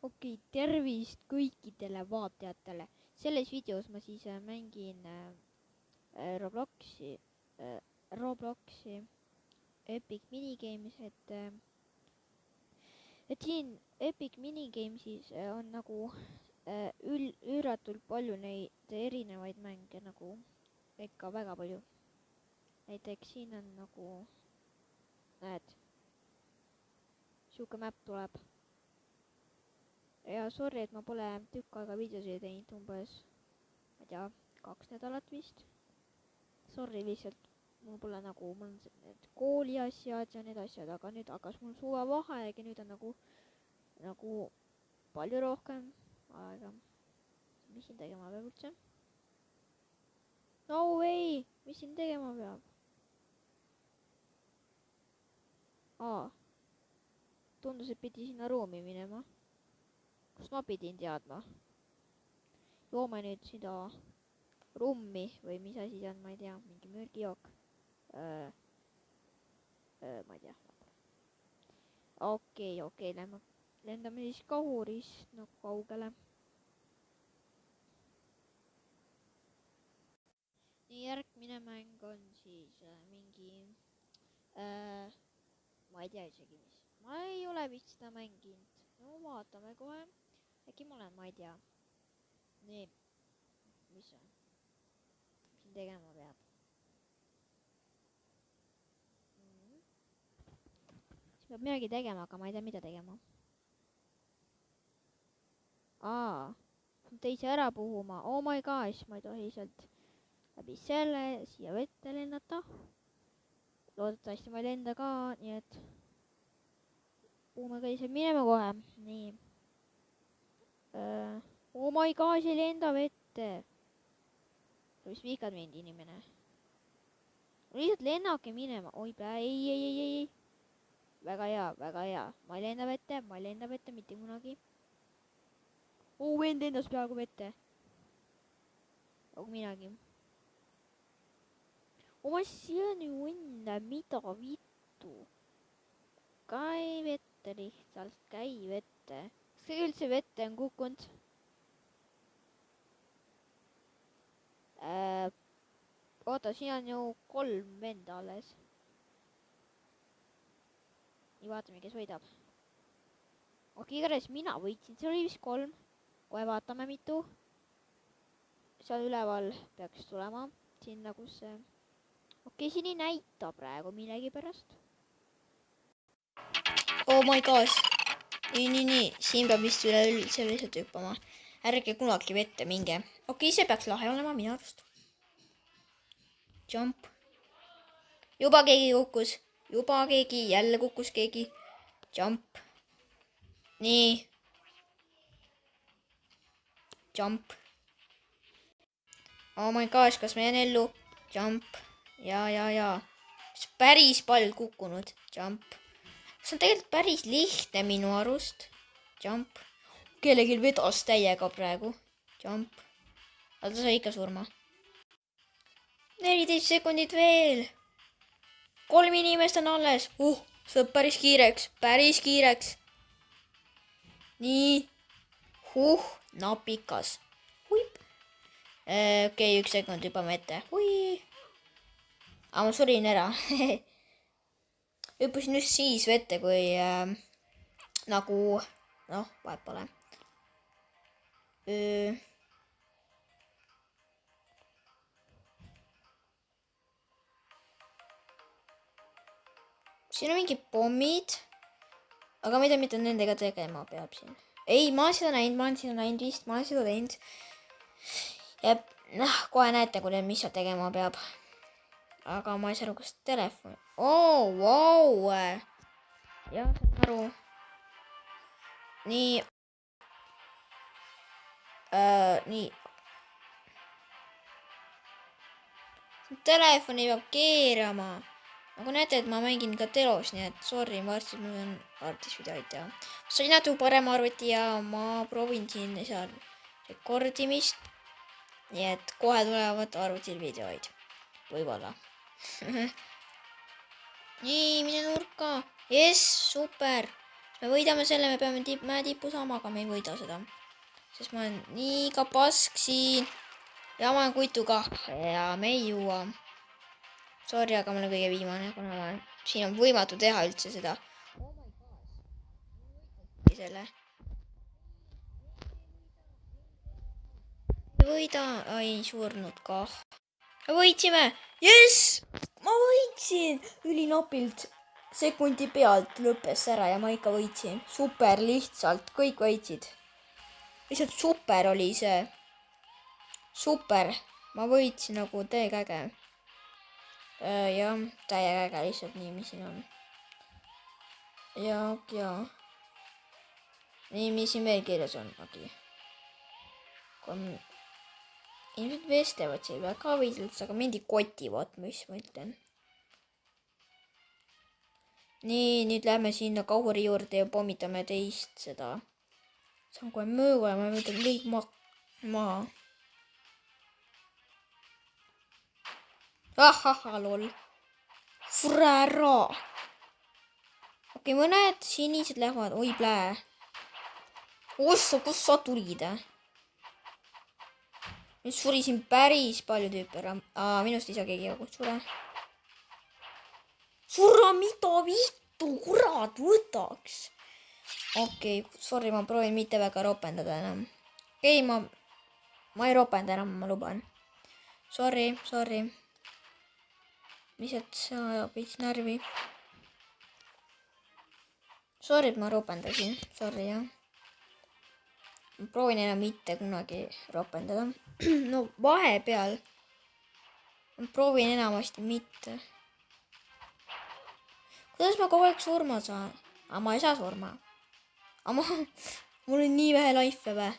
Okei, tervist kõikidele vaatajatele. Selles videos ma siis mängin Robloksi Epic Minigames, et siin Epic Minigamesis on nagu üüratult palju neid erinevaid mänge, nagu ikka väga palju. Näiteks siin on nagu, näed, siuke map tuleb. Ja sorry, et ma pole tükk aega videosid teinud, umbes, ma ei tea, 2 nädalat vist. Sorry lihtsalt, mul pole nagu, mul on need kooli asjad ja need asjad, aga nüüd hakkas mul suvevaheaeg ja nüüd on nagu palju rohkem aega. Mis siin tegema peab üldse? No way, mis siin tegema peab? Tundus, et pidi sinna ruumi minema. Kus ma pidin teadma? Joome nüüd seda rummi või mis asi see on, ma ei tea, mingi mürgijook. Ma ei tea. Okei, lendame siis kahurist nagu kaugele. Nii, järgmine mäng on siis mingi, ma ei tea isegi mis. Ma ei ole vist seda mänginud. No vaatame kohe. Äkki ma olen, ma ei tea. Nii, mis on? Siin tegema peab. Siis peab midagi tegema, aga ma ei tea, mida tegema. Teise ära puhuma. Oh my gosh, ma ei tohi sealt läbi selle siia vette lennata. Loodetavasti ma ei lenda ka, nii et puhume ka ise minema kohe. Nii. Oh my gosh, ei lenda vette. Sa vist vihkad mind, inimene. Lihtsalt lennake minema. Oi, ei. Väga hea. Ma ei lenda vette mitte kunagi. Oh, vend lendas peaaegu vette. Nagu minagi. Oma siia nüüd õnne, mida vittu. Käi vette lihtsalt, käi vette. Kas kõige üldse vette on kukkunud? Oota, siin on ju 3 venda alles. Nii, vaatame, kes võidab. Okei, igatahes mina võitsin, see oli vist 3. Kohe vaatame, mitu. Seal üleval peaks tulema. Sinna, kus see... Okei, siin ei näita praegu millegipärast. Oh my gosh. Nii. Siin peab vist üleüldse lihtsalt hüppama. Ärge kunagi vette minge. Okei, see peaks lahe olema minu arust. Jump. Juba keegi kukkus. Jälle kukkus keegi. Jump. Nii. Jump. Oh my gosh, kas ma jään ellu? Jump. Ja. Päris palju kukkunud. Jump. See on tegelikult päris lihtne minu arust. Jump. Kellelgi vedas täiega praegu. Jump. Aga ta sai ikka surma. 14 sekundit veel. 3 inimest on alles. See on päris kiireks. Nii. Napikas. Huip. Okei, 1 sekund hüppame ette. Hui. Aga ma surin ära. Hüppasin just siis vette, kui nagu, noh, vahet pole. Siin on mingid pommid, aga ma ei tea, mida nendega tegema peab siin. Ei, ma olen seda näinud. Ja kohe näete, mis seal tegema peab. Aga ma ei saa aru, kas telefon... Vau! Jah, saan aru. Nii. Telefoni peab keerama. Nagu näete, et ma mängin ka telos, nii et sorry, varsti mul on arvutis videoid teha. Sain natuke parem arvuti ja ma proovin siin seal rekordimist. Nii et kohe tulevad arvutil videoid. Võib-olla. Nii, mine nurka. Yes, super. me võidame selle, me peame mäetipu saama, aga me ei võida seda. Sest ma olen nii ka pask siin. Ja ma olen kuituga ja me ei juua. Sorry, aga ma olen kõige viimane, kuna siin on võimatu teha üldse seda. Selle. Võida, ei surnud kah. Me võitsime, jess! Ma võitsin ülinapilt. Sekundi pealt lõppes ära ja ma ikka võitsin. Super lihtsalt, kõik võitsid. Lihtsalt super oli see. Super, ma võitsin nagu täiega äge. Jah, täiega äge lihtsalt nii, mis siin on. Ja. Nii, mis siin veel kirjas on, okei. Ilmselt vestlevad siin väga võidelt, aga mind ei kotivad, mis ma ütlen. Nii, nüüd lähme sinna Kauri juurde ja pommitame teist seda. See on kohe mööga ja ma võtan kõik maha. Ahaha, lol. Frära. Okei, mõned sinised lähevad. Oi, plää. Ossa, kus sa tulid, Nüüd suri siin päris palju tüüpe ära. Minust ei saa keegi jagu sure. Surra, mida vittu, kurat, võtaks. Okei, sorry, ma proovin mitte väga ropendada enam. Okei, ma ei ropenda enam, ma luban. Sorry. Lihtsalt see ajab veits närvi. Sorry, et ma ropendasin. Sorry, jah. Ma proovin enam mitte kunagi ropendada. No vahepeal. Ma proovin enamasti mitte. Kuidas ma kogu aeg surma saan? Aga ma ei saa surma. Aga mul on nii vähe life'e või?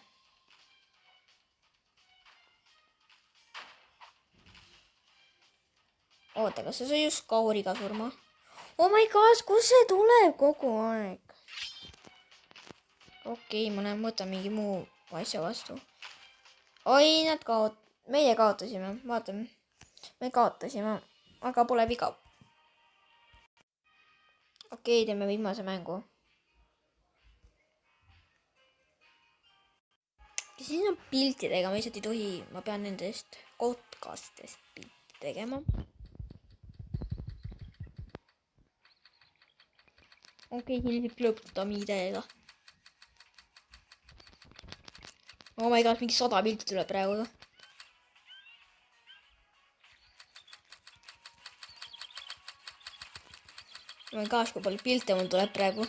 Oota, kas see just Kauriga surma? Oh my god, kus see tuleb kogu aeg? Okei, ma näen, võtan mingi muu asja vastu. Oi, meie kaotasime, vaatame. Me kaotasime, aga pole viga. Okei, teeme viimase mängu. Siin on piltidega, ma lihtsalt ei tohi, ma pean nendest podcast'est pilti tegema. Okei, siin võib lõputada miidega. Oh my god, mingi 100 pilti tuleb praegu. Oh my gosh, kui palju pilte mul tuleb praegu.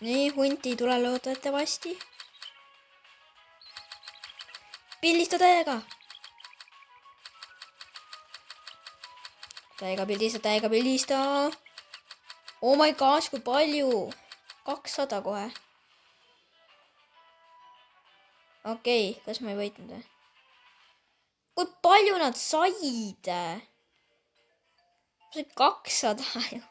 Nii, hunt ei tule loodetavasti. Pildista täiega. Täiega pildista. Oh my gosh, kui palju. 200 kohe. Okei, kas ma ei võitnud või? Kui palju nad said? See 200 ju.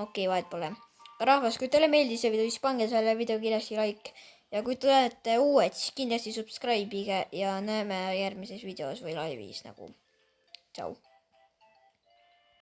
Okei, vahet pole. Rahvas, kui teile meeldis see video, siis pange selle video kindlasti like. Ja kui te olete uued, siis kindlasti subscribe'ige ja näeme järgmises videos või laivis nagu. Tšau.